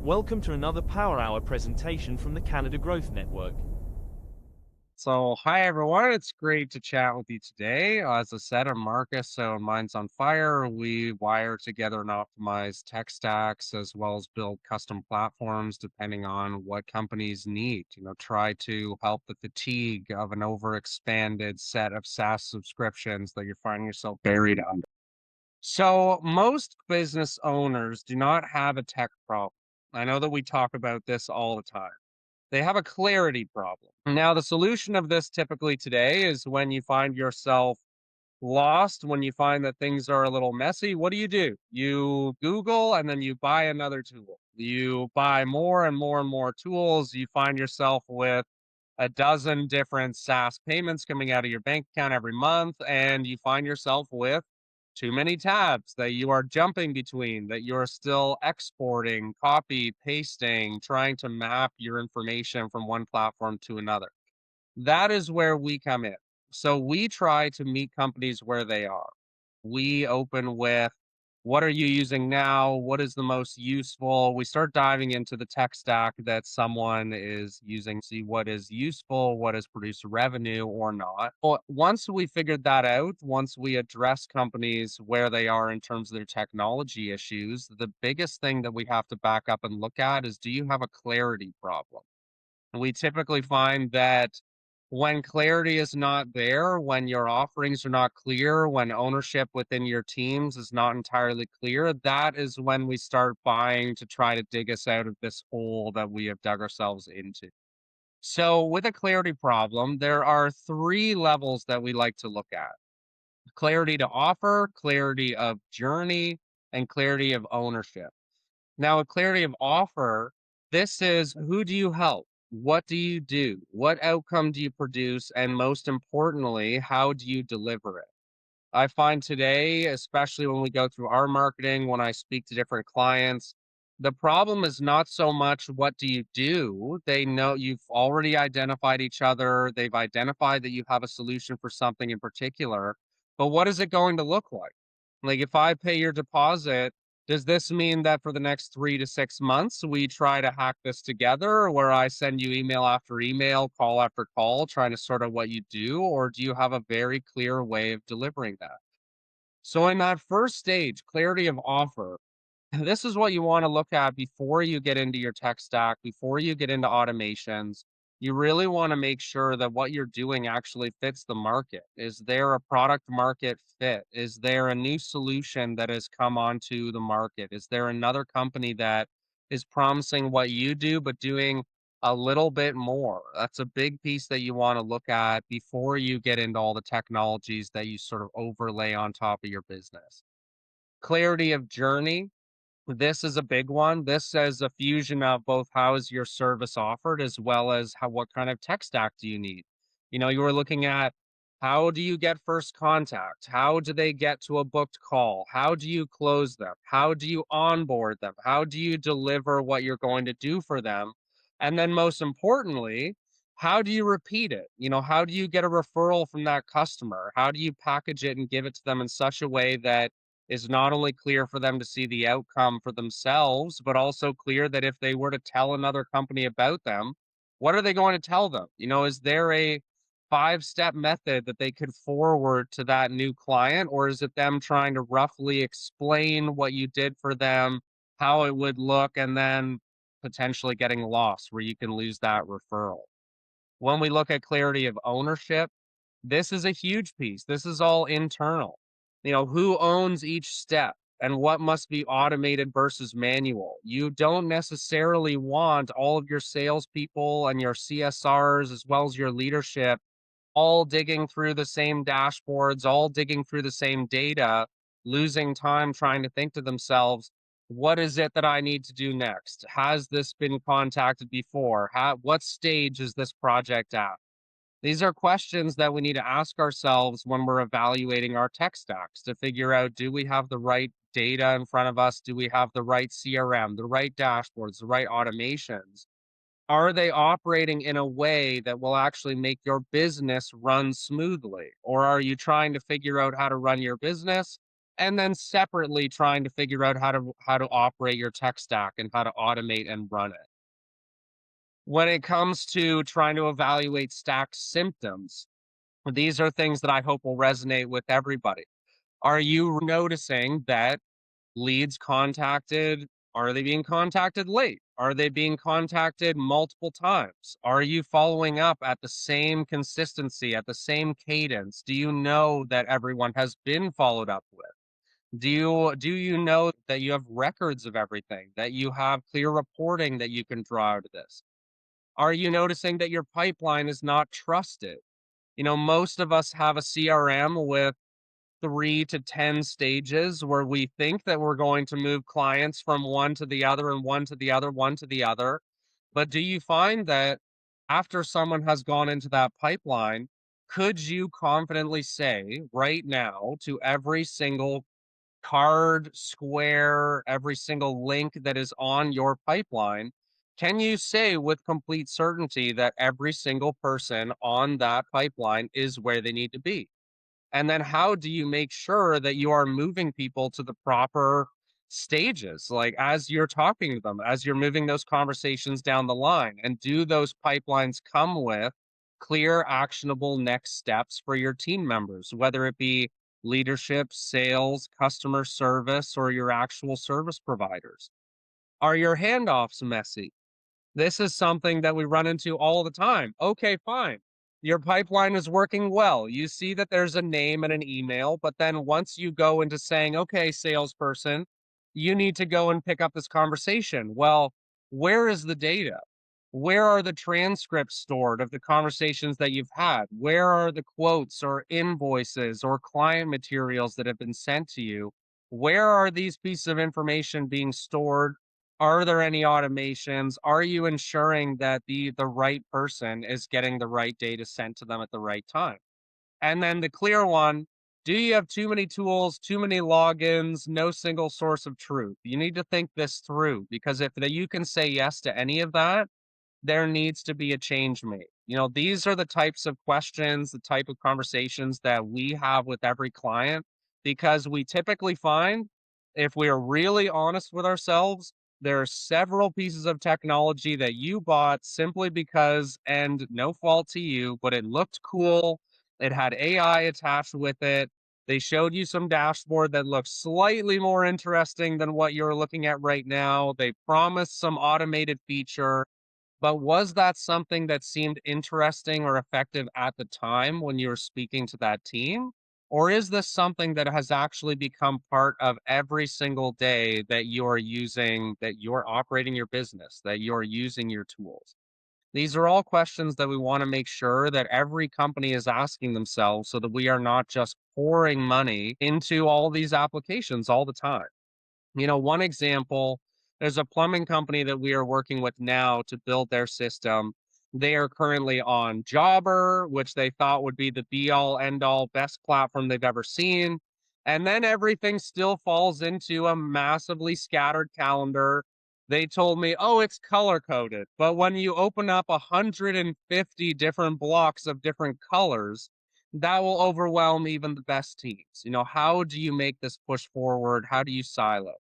Welcome to another Power Hour presentation from the Canada Growth Network. So, hi everyone. It's great to chat with you today. As I said, I'm Marcus. So, Mine's on Fire. We wire together and optimize tech stacks as well as build custom platforms depending on what companies need. Try to help the fatigue of an overexpanded set of SaaS subscriptions that you're finding yourself buried under. So, most business owners do not have a tech problem. I know that we talk about this all the time. They have a clarity problem. Now, the solution of this typically today is when you find yourself lost, when you find that things are a little messy, what do? You Google and then you buy another tool. You buy more and more and more tools. You find yourself with a dozen different SaaS payments coming out of your bank account every month, and you find yourself with too many tabs that you are jumping between, that you're still exporting, copy, pasting, trying to map your information from one platform to another. That is where we come in. So we try to meet companies where they are. We open with, what are you using now? What is the most useful? We start diving into the tech stack that someone is using, see what is useful, what has produced revenue or not. But once we figured that out, once we address companies where they are in terms of their technology issues, the biggest thing that we have to back up and look at is, do you have a clarity problem? We typically find that when clarity is not there, when your offerings are not clear, when ownership within your teams is not entirely clear, that is when we start buying to try to dig us out of this hole that we have dug ourselves into. So, with a clarity problem, there are three levels that we like to look at: clarity to offer, clarity of journey, and clarity of ownership. Now, a clarity of offer, this is, who do you help? What do you do? What outcome do you produce? And most importantly, how do you deliver it? I find today, especially when we go through our marketing, when I speak to different clients, the problem is not so much what do you do? They know you've already identified each other, they've identified that you have a solution for something in particular, but what is it going to look like? Like, if I pay your deposit, does this mean that for the next 3 to 6 months, we try to hack this together where I send you email after email, call after call, trying to sort out what you do? Or do you have a very clear way of delivering that? So, in that first stage, clarity of offer, this is what you want to look at before you get into your tech stack, before you get into automations. You really want to make sure that what you're doing actually fits the market. Is there a product market fit? Is there a new solution that has come onto the market? Is there another company that is promising what you do, but doing a little bit more? That's a big piece that you want to look at before you get into all the technologies that you sort of overlay on top of your business. Clarity of journey, this is a big one. This says a fusion of both, how is your service offered, as well as how, what kind of tech stack do you need? You were looking at, how do you get first contact? How do they get to a booked call? How do you close them? How do you onboard them? How do you deliver what you're going to do for them? And then most importantly, how do you repeat it? How do you get a referral from that customer? How do you package it and give it to them in such a way that is not only clear for them to see the outcome for themselves, but also clear that if they were to tell another company about them, what are they going to tell them? Is there a 5-step method that they could forward to that new client, or is it them trying to roughly explain what you did for them, how it would look, and then potentially getting lost where you can lose that referral? When we look at clarity of ownership, this is a huge piece. This is all internal. Who owns each step and what must be automated versus manual. You don't necessarily want all of your salespeople and your CSRs, as well as your leadership, all digging through the same dashboards, all digging through the same data, losing time trying to think to themselves, what is it that I need to do next? Has this been contacted before? What stage is this project at? These are questions that we need to ask ourselves when we're evaluating our tech stacks to figure out, do we have the right data in front of us? Do we have the right CRM, the right dashboards, the right automations? Are they operating in a way that will actually make your business run smoothly? Or are you trying to figure out how to run your business and then separately trying to figure out how to operate your tech stack and how to automate and run it. When it comes to trying to evaluate stack symptoms, these are things that I hope will resonate with everybody. Are you noticing that leads contacted, are they being contacted late? Are they being contacted multiple times? Are you following up at the same consistency, at the same cadence? Do you know that everyone has been followed up with? Do you know that you have records of everything, that you have clear reporting that you can draw out of this? Are you noticing that your pipeline is not trusted? Most of us have a CRM with 3 to 10 stages where we think that we're going to move clients from one to the other and one to the other, one to the other. But do you find that after someone has gone into that pipeline, could you confidently say right now to every single card, square, every single link that is on your pipeline, can you say with complete certainty that every single person on that pipeline is where they need to be? And then how do you make sure that you are moving people to the proper stages? Like as you're talking to them, as you're moving those conversations down the line, and do those pipelines come with clear, actionable next steps for your team members, whether it be leadership, sales, customer service, or your actual service providers? Are your handoffs messy? This is something that we run into all the time. Okay, fine. Your pipeline is working well. You see that there's a name and an email, but then once you go into saying, okay, salesperson, you need to go and pick up this conversation. Well, where is the data? Where are the transcripts stored of the conversations that you've had? Where are the quotes or invoices or client materials that have been sent to you? Where are these pieces of information being stored? Are there any automations? Are you ensuring that the right person is getting the right data sent to them at the right time? And then the clear one, do you have too many tools, too many logins, no single source of truth? You need to think this through, because if you can say yes to any of that, there needs to be a change made. These are the types of questions, the type of conversations that we have with every client, because we typically find, if we are really honest with ourselves, there are several pieces of technology that you bought simply because, and no fault to you, but it looked cool. It had AI attached with it. They showed you some dashboard that looked slightly more interesting than what you're looking at right now. They promised some automated feature, but was that something that seemed interesting or effective at the time when you were speaking to that team? Or is this something that has actually become part of every single day that you're using, that you're operating your business, that you're using your tools? These are all questions that we want to make sure that every company is asking themselves, so that we are not just pouring money into all these applications all the time. One example, there's a plumbing company that we are working with now to build their system. They are currently on Jobber, which they thought would be the be all end all best platform they've ever seen. And then everything still falls into a massively scattered calendar. They told me, oh, it's color coded. But when you open up 150 different blocks of different colors, that will overwhelm even the best teams. How do you make this push forward? How do you silo?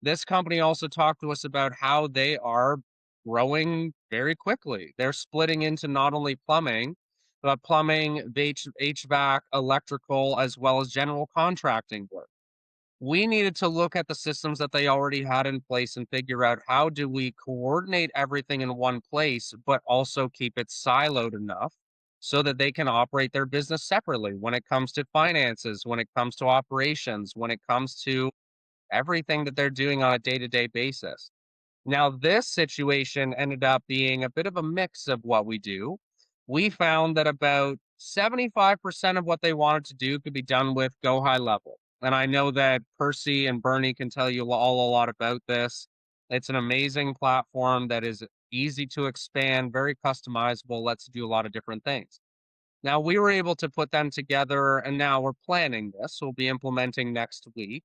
This company also talked to us about how they are growing very quickly. They're splitting into not only plumbing, but plumbing, HVAC, electrical, as well as general contracting work. We needed to look at the systems that they already had in place and figure out, how do we coordinate everything in one place, but also keep it siloed enough so that they can operate their business separately when it comes to finances, when it comes to operations, when it comes to everything that they're doing on a day-to-day basis. Now, this situation ended up being a bit of a mix of what we do. We found that about 75% of what they wanted to do could be done with Go High Level. And I know that Percy and Bernie can tell you all a lot about this. It's an amazing platform that is easy to expand, very customizable, lets you do a lot of different things. Now, we were able to put them together, and now we're planning this. We'll be implementing next week.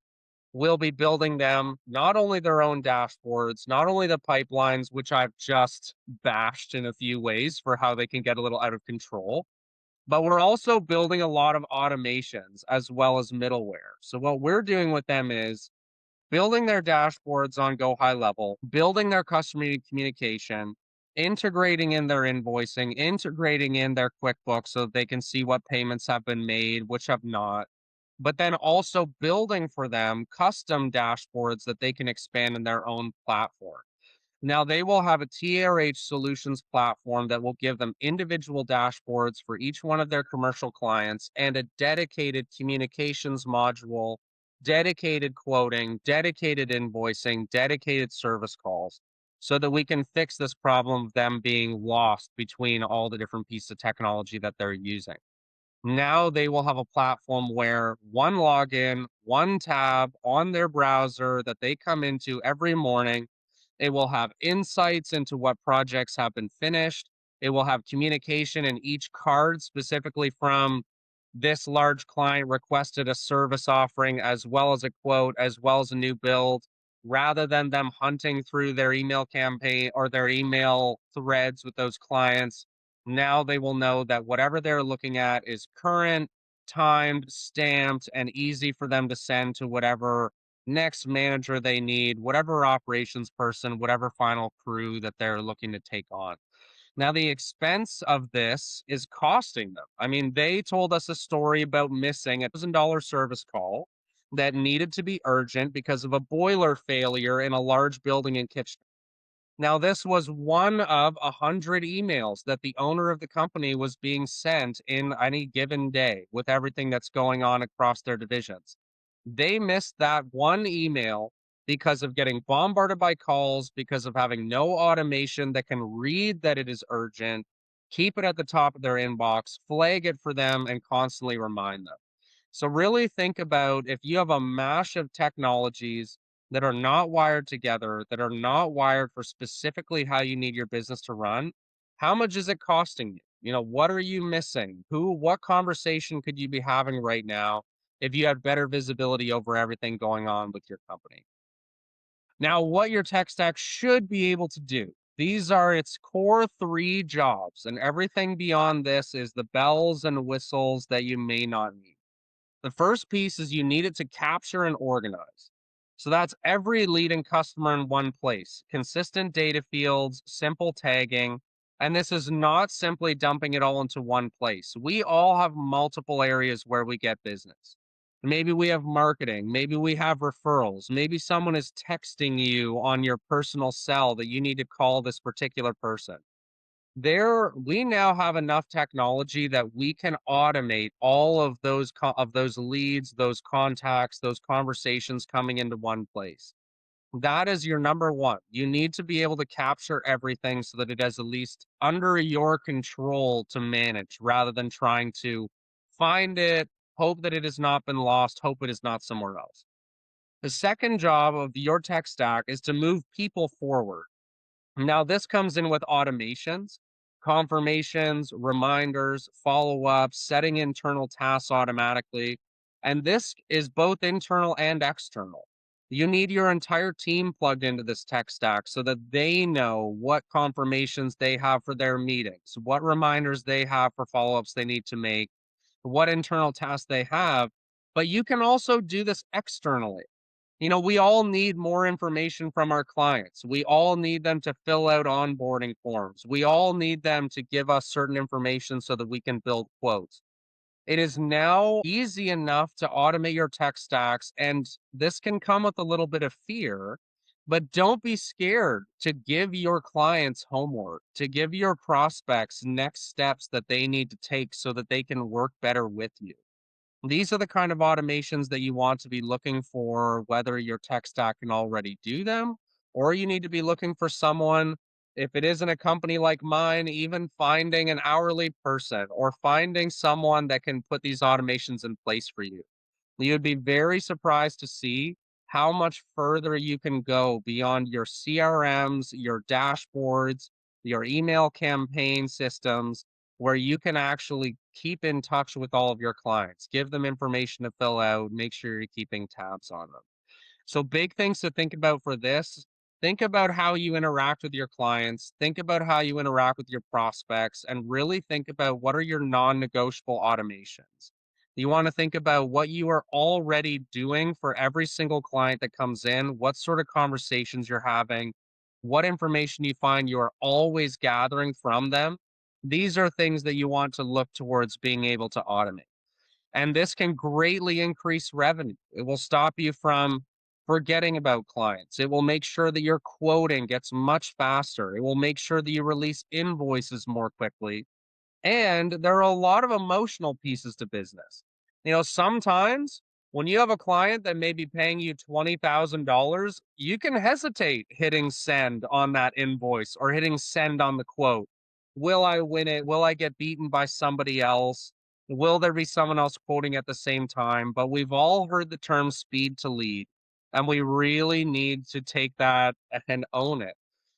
We'll be building them not only their own dashboards, not only the pipelines, which I've just bashed in a few ways for how they can get a little out of control, But we're also building a lot of automations as well as middleware. So what we're doing with them is building their dashboards on Go High Level, building their customer communication, integrating in their invoicing, integrating in their QuickBooks so they can see what payments have been made, which have not, but then also building for them custom dashboards that they can expand in their own platform. Now they will have a TRH solutions platform that will give them individual dashboards for each one of their commercial clients and a dedicated communications module, dedicated quoting, dedicated invoicing, dedicated service calls so that we can fix this problem of them being lost between all the different pieces of technology that they're using. Now they will have a platform where one login, one tab on their browser that they come into every morning. It will have insights into what projects have been finished. It will have communication in each card specifically from this large client requested a service offering as well as a quote, as well as a new build, rather than them hunting through their email campaign or their email threads with those clients. Now they will know that whatever they're looking at is current, timed, stamped, and easy for them to send to whatever next manager they need, whatever operations person, whatever final crew that they're looking to take on. Now, the expense of this is costing them. I mean, they told us a story about missing a $1,000 service call that needed to be urgent because of a boiler failure in a large building in Kitchener. Now, this was one of 100 emails that the owner of the company was being sent in any given day with everything that's going on across their divisions. They missed that one email because of getting bombarded by calls, because of having no automation that can read that it is urgent, keep it at the top of their inbox, flag it for them, and constantly remind them. So really think about if you have a mash of technologies that are not wired together, that are not wired for specifically how you need your business to run, how much is it costing you? You know, what are you missing? What conversation could you be having right now if you had better visibility over everything going on with your company? Now, what your tech stack should be able to do. These are its core three jobs, and everything beyond this is the bells and whistles that you may not need. The first piece is you need it to capture and organize. So that's every leading customer in one place, consistent data fields, simple tagging. And this is not simply dumping it all into one place. We all have multiple areas where we get business. Maybe we have marketing, maybe we have referrals, maybe someone is texting you on your personal cell that you need to call this particular person. We now have enough technology that we can automate all of those leads, those contacts, those conversations coming into one place. That is your number one. You need to be able to capture everything so that it is at least under your control to manage rather than trying to find it, hope that it has not been lost, hope it is not somewhere else. The second job of your tech stack is to move people forward. Now, this comes in with automations, confirmations, reminders, follow ups, setting internal tasks automatically. And this is both internal and external. You need your entire team plugged into this tech stack so that they know what confirmations they have for their meetings, what reminders they have for follow ups they need to make, what internal tasks they have. But you can also do this externally. You know, we all need more information from our clients. We all need them to fill out onboarding forms. We all need them to give us certain information so that we can build quotes. It is now easy enough to automate your tech stacks, and this can come with a little bit of fear, but don't be scared to give your clients homework, to give your prospects next steps that they need to take so that they can work better with you. These are the kind of automations that you want to be looking for, whether your tech stack can already do them, or you need to be looking for someone. If it isn't a company like mine, even finding an hourly person or finding someone that can put these automations in place for you. You'd be very surprised to see how much further you can go beyond your CRMs, your dashboards, your email campaign systems, where you can actually keep in touch with all of your clients, give them information to fill out, make sure you're keeping tabs on them. So, big things to think about for this. Think about how you interact with your clients, think about how you interact with your prospects, and really think about what are your non negotiable automations. You want to think about what you are already doing for every single client that comes in, what sort of conversations you're having, what information you find you are always gathering from them. These are things that you want to look towards being able to automate. And this can greatly increase revenue. It will stop you from forgetting about clients. It will make sure that your quoting gets much faster. It will make sure that you release invoices more quickly. And there are a lot of emotional pieces to business. Sometimes when you have a client that may be paying you $20,000, you can hesitate hitting send on that invoice or hitting send on the quote. Will I win it? Will I get beaten by somebody else? Will there be someone else quoting at the same time? But we've all heard the term speed to lead, and we really need to take that and own it.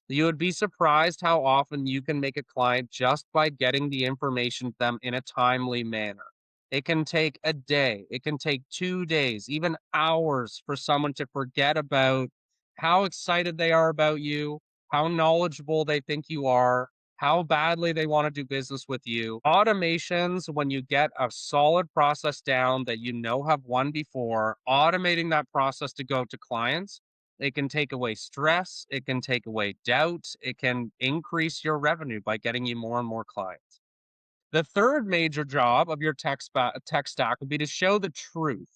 You would be surprised how often you can make a client just by getting the information to them in a timely manner. It can take a day, it can take 2 days, even hours for someone to forget about how excited they are about you, how knowledgeable they think you are, how badly they want to do business with you. Automations, when you get a solid process down that you know have won before, automating that process to go to clients, it can take away stress, it can take away doubt, it can increase your revenue by getting you more and more clients. The third major job of your tech stack would be to show the truth.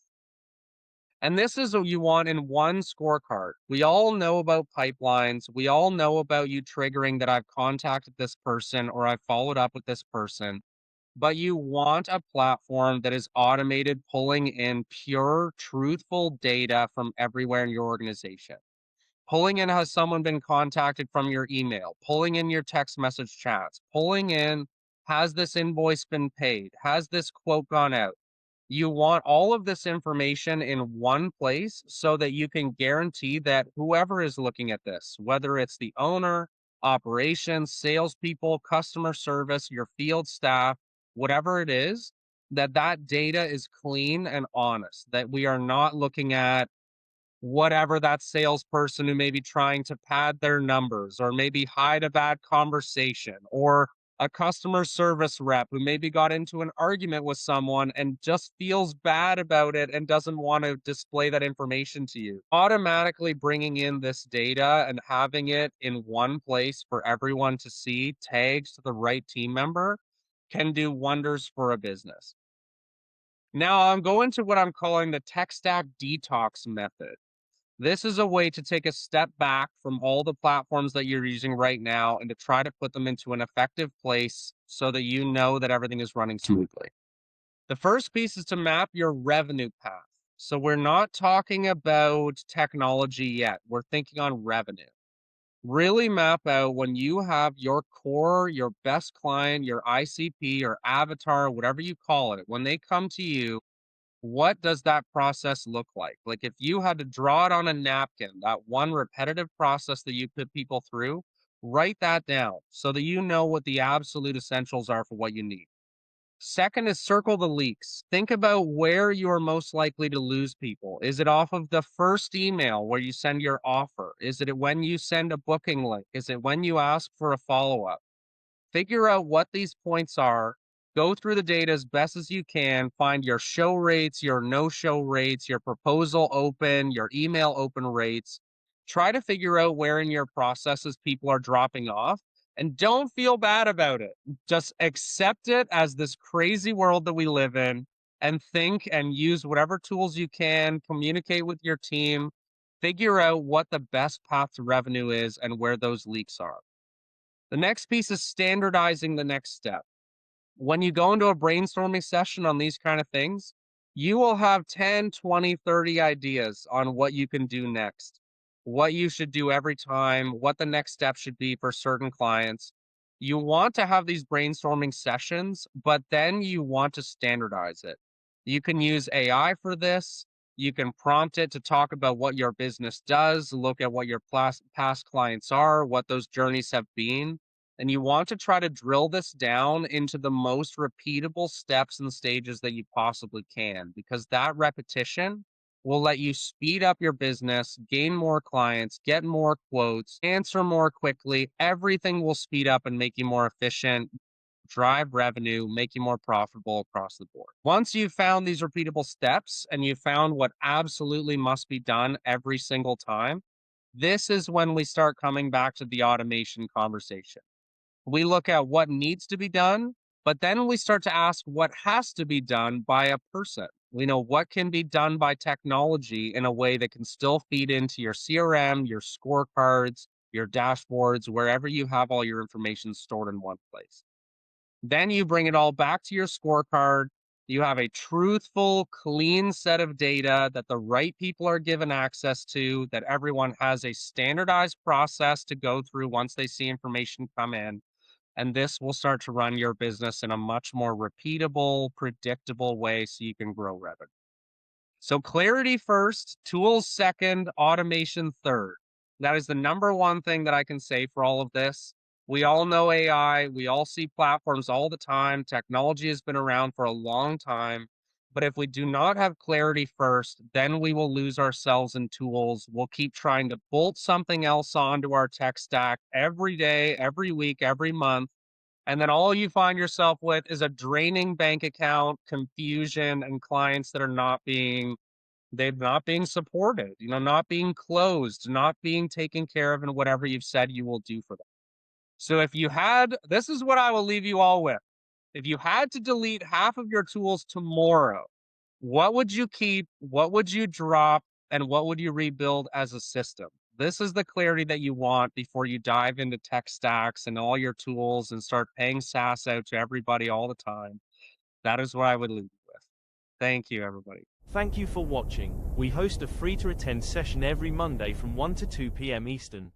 And this is what you want in one scorecard. We all know about pipelines. We all know about you triggering that I've contacted this person or I've followed up with this person. But you want a platform that is automated, pulling in pure, truthful data from everywhere in your organization. Pulling in, has someone been contacted from your email? Pulling in your text message chats? Pulling in, has this invoice been paid? Has this quote gone out? You want all of this information in one place so that you can guarantee that whoever is looking at this, whether it's the owner, operations, salespeople, customer service, your field staff, whatever it is, that that data is clean and honest, that we are not looking at whatever that salesperson who may be trying to pad their numbers or maybe hide a bad conversation, or a customer service rep who maybe got into an argument with someone and just feels bad about it and doesn't want to display that information to you. Automatically bringing in this data and having it in one place for everyone to see, tagged to the right team member, can do wonders for a business. Now I'm going to what I'm calling the tech stack detox method. This is a way to take a step back from all the platforms that you're using right now and to try to put them into an effective place so that you know that everything is running smoothly. The first piece is to map your revenue path. So we're not talking about technology yet. We're thinking on revenue. Really map out when you have your core, your best client, your ICP, or avatar, whatever you call it, when they come to you, what does that process look like? Like if you had to draw it on a napkin, that one repetitive process that you put people through, write that down so that you know what the absolute essentials are for what you need. Second is circle the leaks. Think about where you are most likely to lose people. Is it off of the first email where you send your offer? Is it when you send a booking link? Is it when you ask for a follow up? Figure out what these points are, go through the data as best as you can, find your show rates, your no show rates, your proposal open, your email open rates. Try to figure out where in your processes people are dropping off, and don't feel bad about it. Just accept it as this crazy world that we live in, and think and use whatever tools you can, communicate with your team, figure out what the best path to revenue is and where those leaks are. The next piece is standardizing the next step. When you go into a brainstorming session on these kind of things, you will have 10, 20, 30 ideas on what you can do next, what you should do every time, what the next step should be for certain clients. You want to have these brainstorming sessions, but then you want to standardize it. You can use AI for this. You can prompt it to talk about what your business does, look at what your past clients are, what those journeys have been. And you want to try to drill this down into the most repeatable steps and stages that you possibly can, because that repetition will let you speed up your business, gain more clients, get more quotes, answer more quickly. Everything will speed up and make you more efficient, drive revenue, make you more profitable across the board. Once you've found these repeatable steps and you've found what absolutely must be done every single time, this is when we start coming back to the automation conversation. We look at what needs to be done, but then we start to ask what has to be done by a person. We know what can be done by technology in a way that can still feed into your CRM, your scorecards, your dashboards, wherever you have all your information stored in one place. Then you bring it all back to your scorecard. You have a truthful, clean set of data that the right people are given access to, that everyone has a standardized process to go through once they see information come in. And this will start to run your business in a much more repeatable, predictable way so you can grow revenue. So clarity first, tools second, automation third. That is the number one thing that I can say for all of this. We all know AI, we all see platforms all the time. Technology has been around for a long time. But if we do not have clarity first, then we will lose ourselves in tools. We'll keep trying to bolt something else onto our tech stack every day, every week, every month. And then all you find yourself with is a draining bank account, confusion, and clients that are not being supported, not being closed, not being taken care of in whatever you've said you will do for them. So this is what I will leave you all with. If you had to delete half of your tools tomorrow, what would you keep? What would you drop? And what would you rebuild as a system? This is the clarity that you want before you dive into tech stacks and all your tools and start paying SaaS out to everybody all the time. That is what I would leave you with. Thank you, everybody. Thank you for watching. We host a free to attend session every Monday from 1 to 2 p.m. Eastern.